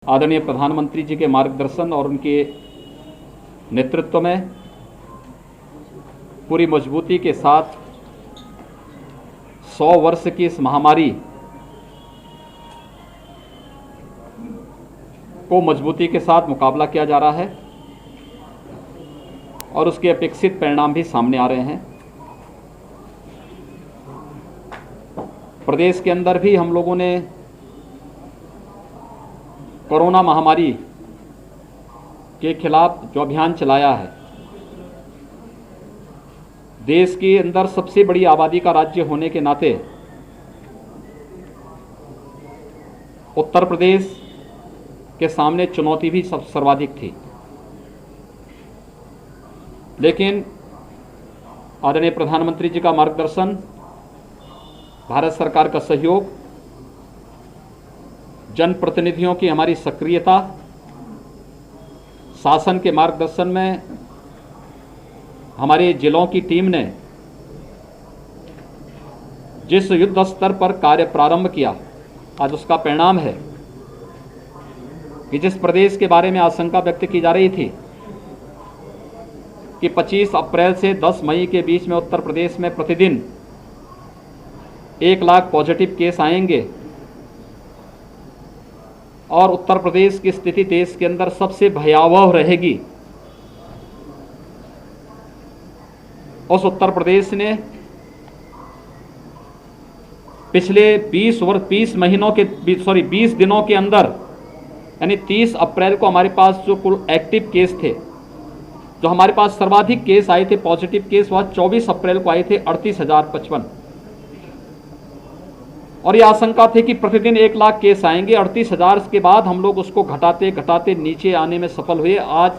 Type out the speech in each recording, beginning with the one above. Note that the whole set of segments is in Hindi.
आदरणीय प्रधानमंत्री जी के मार्गदर्शन और उनके नेतृत्व में पूरी मजबूती के साथ 100 वर्ष की इस महामारी को मजबूती के साथ मुकाबला किया जा रहा है और उसके अपेक्षित परिणाम भी सामने आ रहे हैं। प्रदेश के अंदर भी हम लोगों ने कोरोना महामारी के खिलाफ जो अभियान चलाया है, देश के अंदर सबसे बड़ी आबादी का राज्य होने के नाते उत्तर प्रदेश के सामने चुनौती भी सर्वाधिक थी, लेकिन आदरणीय प्रधानमंत्री जी का मार्गदर्शन, भारत सरकार का सहयोग, जनप्रतिनिधियों की हमारी सक्रियता, शासन के मार्गदर्शन में हमारे जिलों की टीम ने जिस युद्ध स्तर पर कार्य प्रारंभ किया, आज उसका परिणाम है कि जिस प्रदेश के बारे में आशंका व्यक्त की जा रही थी कि 25 अप्रैल से 10 मई के बीच में उत्तर प्रदेश में प्रतिदिन 1 लाख पॉजिटिव केस आएंगे और उत्तर प्रदेश की स्थिति देश के अंदर सबसे भयावह रहेगी, उस उत्तर प्रदेश ने पिछले 20 दिनों के अंदर, यानी 30 अप्रैल को हमारे पास जो कुल एक्टिव केस थे, जो हमारे पास सर्वाधिक केस आए थे, पॉजिटिव केस, वह 24 अप्रैल को आए थे 38,055 और ये आशंका थी कि प्रतिदिन 1 लाख केस आएंगे। 38,000 के बाद हम लोग उसको घटाते घटाते नीचे आने में सफल हुए। आज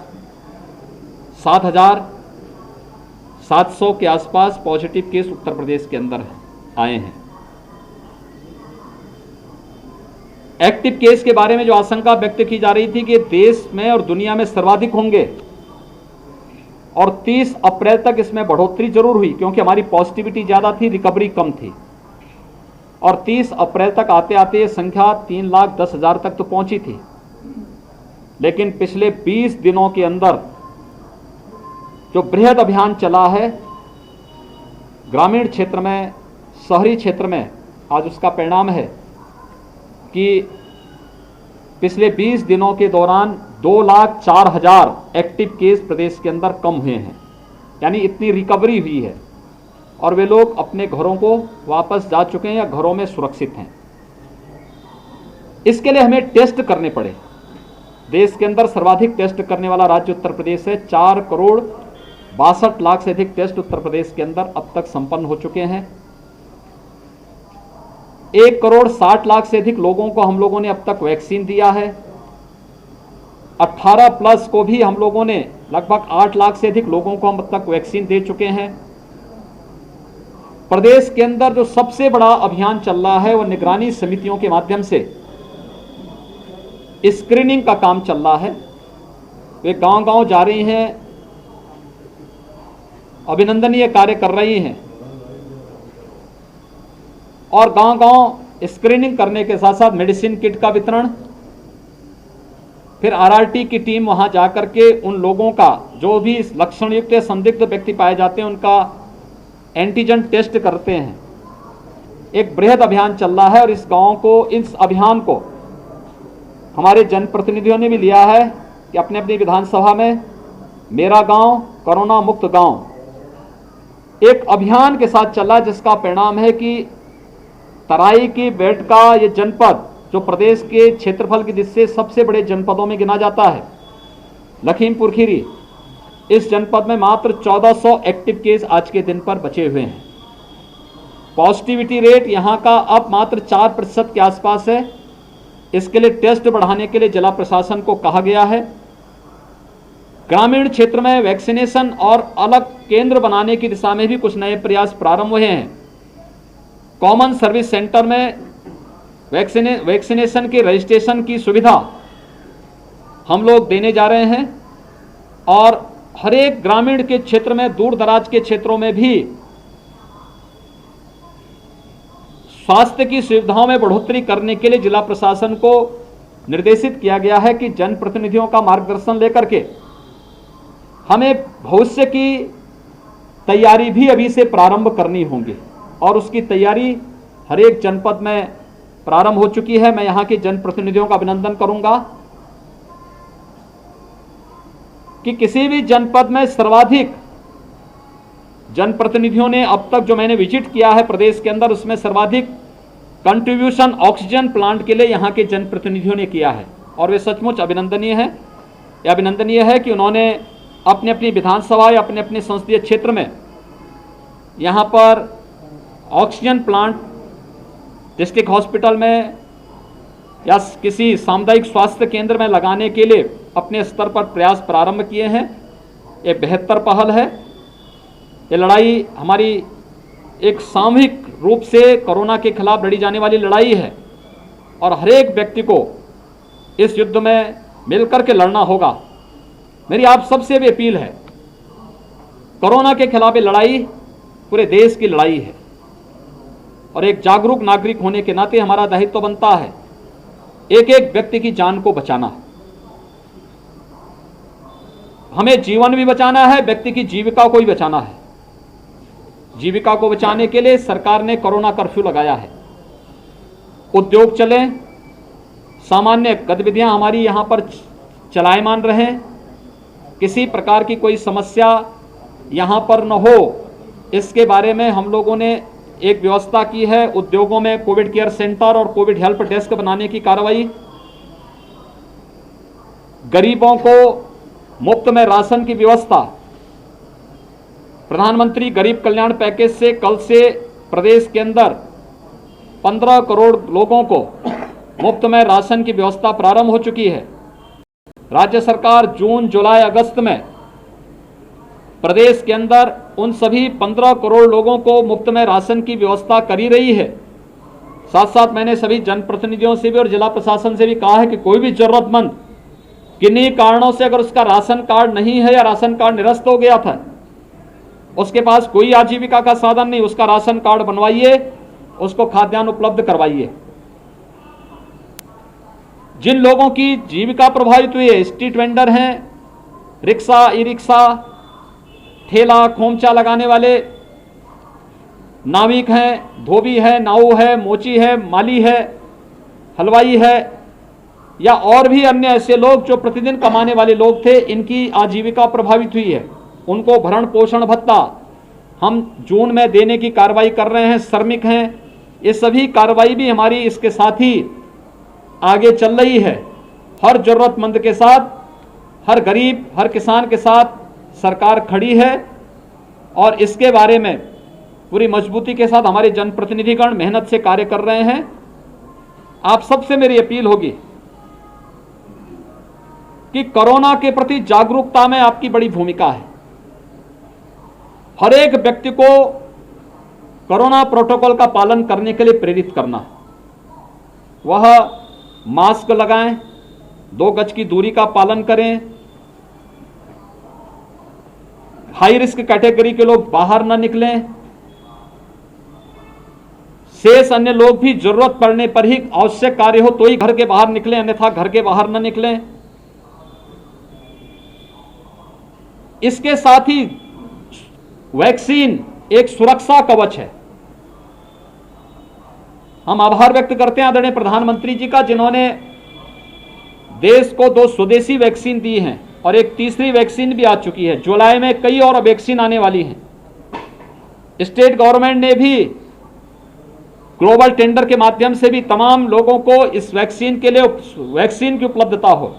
7,700 के आसपास पॉजिटिव केस उत्तर प्रदेश के अंदर आए हैं। एक्टिव केस के बारे में जो आशंका व्यक्त की जा रही थी कि देश में और दुनिया में सर्वाधिक होंगे और 30 अप्रैल तक इसमें बढ़ोतरी जरूर हुई क्योंकि हमारी पॉजिटिविटी ज़्यादा थी, रिकवरी कम थी, और 30 अप्रैल तक आते आते ये संख्या 3,10,000 तक तो पहुंची थी। लेकिन पिछले 20 दिनों के अंदर जो बृहद अभियान चला है ग्रामीण क्षेत्र में, शहरी क्षेत्र में, आज उसका परिणाम है कि पिछले 20 दिनों के दौरान 2,04,000 एक्टिव केस प्रदेश के अंदर कम हुए हैं, यानी इतनी रिकवरी हुई है और वे लोग अपने घरों को वापस जा चुके हैं या घरों में सुरक्षित हैं। इसके लिए हमें टेस्ट करने पड़े। देश के अंदर सर्वाधिक टेस्ट करने वाला राज्य उत्तर प्रदेश है। 4,62,00,000 से अधिक टेस्ट उत्तर प्रदेश के अंदर अब तक संपन्न हो चुके हैं। 1,60,00,000 से अधिक लोगों को हम लोगों ने अब तक वैक्सीन दिया है। 18+ को भी हम लोगों ने लगभग 8 लाख से अधिक लोगों को हम अब तक वैक्सीन दे चुके हैं। प्रदेश के अंदर जो सबसे बड़ा अभियान चल रहा है वो निगरानी समितियों के माध्यम से स्क्रीनिंग का काम चल रहा है। वे गांव-गांव जा रही हैं, अभिनंदनीय कार्य कर रही हैं और गांव-गांव स्क्रीनिंग करने के साथ साथ मेडिसिन किट का वितरण, फिर आरआरटी की टीम वहां जाकर के उन लोगों का जो भी लक्षण युक्त या संदिग्ध व्यक्ति पाए जाते हैं उनका एंटीजन टेस्ट करते हैं। एक बृहद अभियान चल रहा है और इस अभियान को हमारे जनप्रतिनिधियों ने भी लिया है कि अपने अपनी विधानसभा में मेरा गांव कोरोना मुक्त गांव एक अभियान के साथ चला, जिसका परिणाम है कि तराई की बेल्ट का ये जनपद जो प्रदेश के क्षेत्रफल की दृष्टि से सबसे बड़े जनपदों में गिना जाता है, लखीमपुर खीरी, इस जनपद में मात्र 1400 एक्टिव केस आज के दिन पर बचे हुए हैं। पॉजिटिविटी रेट यहाँ का अब मात्र 4% के आसपास है। इसके लिए टेस्ट बढ़ाने के लिए जिला प्रशासन को कहा गया है। ग्रामीण क्षेत्र में वैक्सीनेशन और अलग केंद्र बनाने की दिशा में भी कुछ नए प्रयास प्रारंभ हुए हैं। कॉमन सर्विस सेंटर में वैक्सीनेशन के रजिस्ट्रेशन की सुविधा हम लोग देने जा रहे हैं और हर एक ग्रामीण के क्षेत्र में, दूर दराज के क्षेत्रों में भी स्वास्थ्य की सुविधाओं में बढ़ोतरी करने के लिए जिला प्रशासन को निर्देशित किया गया है कि जनप्रतिनिधियों का मार्गदर्शन लेकर के हमें भविष्य की तैयारी भी अभी से प्रारंभ करनी होगी और उसकी तैयारी हर एक जनपद में प्रारंभ हो चुकी है। मैं यहां के जनप्रतिनिधियों का अभिनंदन करूंगा कि किसी भी जनपद में सर्वाधिक जनप्रतिनिधियों ने अब तक जो मैंने विजिट किया है प्रदेश के अंदर, उसमें सर्वाधिक कंट्रीब्यूशन ऑक्सीजन प्लांट के लिए यहां के जनप्रतिनिधियों ने किया है और वे सचमुच अभिनंदनीय है। यह अभिनंदनीय है कि उन्होंने अपनी अपनी विधानसभा या अपने अपने संसदीय क्षेत्र में यहां पर ऑक्सीजन प्लांट डिस्ट्रिक्ट हॉस्पिटल में या किसी सामुदायिक स्वास्थ्य केंद्र में लगाने के लिए अपने स्तर पर प्रयास प्रारंभ किए हैं। ये बेहतर पहल है। ये लड़ाई हमारी एक सामूहिक रूप से कोरोना के खिलाफ लड़ी जाने वाली लड़ाई है और हर एक व्यक्ति को इस युद्ध में मिलकर के लड़ना होगा। मेरी आप सबसे भी अपील है, कोरोना के खिलाफ ये लड़ाई पूरे देश की लड़ाई है और एक जागरूक नागरिक होने के नाते हमारा दायित्व बनता है एक एक व्यक्ति की जान को बचाना। हमें जीवन भी बचाना है, व्यक्ति की जीविका को भी बचाना है। जीविका को बचाने के लिए सरकार ने कोरोना कर्फ्यू लगाया है। उद्योग चले, सामान्य गतिविधियां हमारी यहां पर चलायमान रहें, किसी प्रकार की कोई समस्या यहां पर न हो, इसके बारे में हम लोगों ने एक व्यवस्था की है। उद्योगों में कोविड केयर सेंटर और कोविड हेल्प डेस्क बनाने की कार्रवाई, गरीबों को मुफ्त में राशन की व्यवस्था, प्रधानमंत्री गरीब कल्याण पैकेज से कल से प्रदेश के अंदर 15 करोड़ लोगों को मुफ्त में राशन की व्यवस्था प्रारंभ हो चुकी है। राज्य सरकार जून, जुलाई, अगस्त में प्रदेश के अंदर उन सभी 15 करोड़ लोगों को मुफ्त में राशन की व्यवस्था कर ही रही है। साथ साथ मैंने सभी जनप्रतिनिधियों से भी और जिला प्रशासन से भी कहा है कि कोई भी जरूरतमंद किन्हीं कारणों से अगर उसका राशन कार्ड नहीं है या राशन कार्ड निरस्त हो गया था, उसके पास कोई आजीविका का साधन नहीं, उसका राशन कार्ड बनवाइए, उसको खाद्यान्न उपलब्ध करवाइए। जिन लोगों की जीविका प्रभावित हुई है, स्ट्रीट वेंडर हैं, रिक्शा, ई रिक्शा, ठेला खोमचा लगाने वाले, नाविक हैं, धोबी है, नाऊ है, मोची है, माली है, हलवाई है या और भी अन्य ऐसे लोग जो प्रतिदिन कमाने वाले लोग थे, इनकी आजीविका प्रभावित हुई है, उनको भरण पोषण भत्ता हम जून में देने की कार्रवाई कर रहे हैं। श्रमिक हैं, ये सभी कार्रवाई भी हमारी इसके साथ ही आगे चल रही है। हर जरूरतमंद के साथ, हर गरीब, हर किसान के साथ सरकार खड़ी है और इसके बारे में पूरी मजबूती के साथ हमारे जनप्रतिनिधिगण मेहनत से कार्य कर रहे हैं। आप सबसे मेरी अपील होगी कि कोरोना के प्रति जागरूकता में आपकी बड़ी भूमिका है। हर एक व्यक्ति को कोरोना प्रोटोकॉल का पालन करने के लिए प्रेरित करना। वह मास्क लगाएं, 2 गज की दूरी का पालन करें, हाई रिस्क कैटेगरी के लोग बाहर न निकलें, शेष अन्य लोग भी जरूरत पड़ने पर ही आवश्यक कार्य हो तो ही घर के बाहर निकलें, अन्यथा घर के बाहर न निकलें। इसके साथ ही वैक्सीन एक सुरक्षा कवच है। हम आभार व्यक्त करते हैं आदरणीय प्रधानमंत्री जी का, जिन्होंने देश को 2 स्वदेशी वैक्सीन दी हैं और एक तीसरी वैक्सीन भी आ चुकी है। जुलाई में कई और वैक्सीन आने वाली हैं। स्टेट गवर्नमेंट ने भी ग्लोबल टेंडर के माध्यम से भी तमाम लोगों को इस वैक्सीन के लिए वैक्सीन की उपलब्धता हो।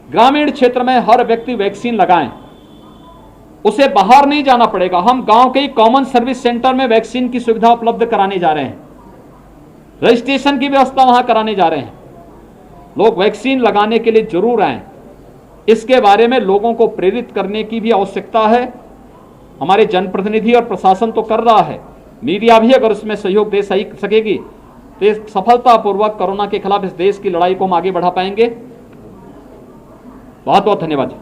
ग्रामीण क्षेत्र में हर व्यक्ति वैक्सीन लगाएं, उसे बाहर नहीं जाना पड़ेगा। हम गांव के ही कॉमन सर्विस सेंटर में वैक्सीन की सुविधा उपलब्ध कराने जा रहे हैं, रजिस्ट्रेशन की व्यवस्था वहां कराने जा रहे हैं। लोग वैक्सीन लगाने के लिए जरूर आएं। इसके बारे में लोगों को प्रेरित करने की भी आवश्यकता है। हमारे जनप्रतिनिधि और प्रशासन तो कर रहा है, मीडिया भी अगर उसमें सहयोग दे सकेगी तो सफलतापूर्वक कोरोना के खिलाफ इस देश की लड़ाई को हम आगे बढ़ा पाएंगे। बहुत बहुत धन्यवाद।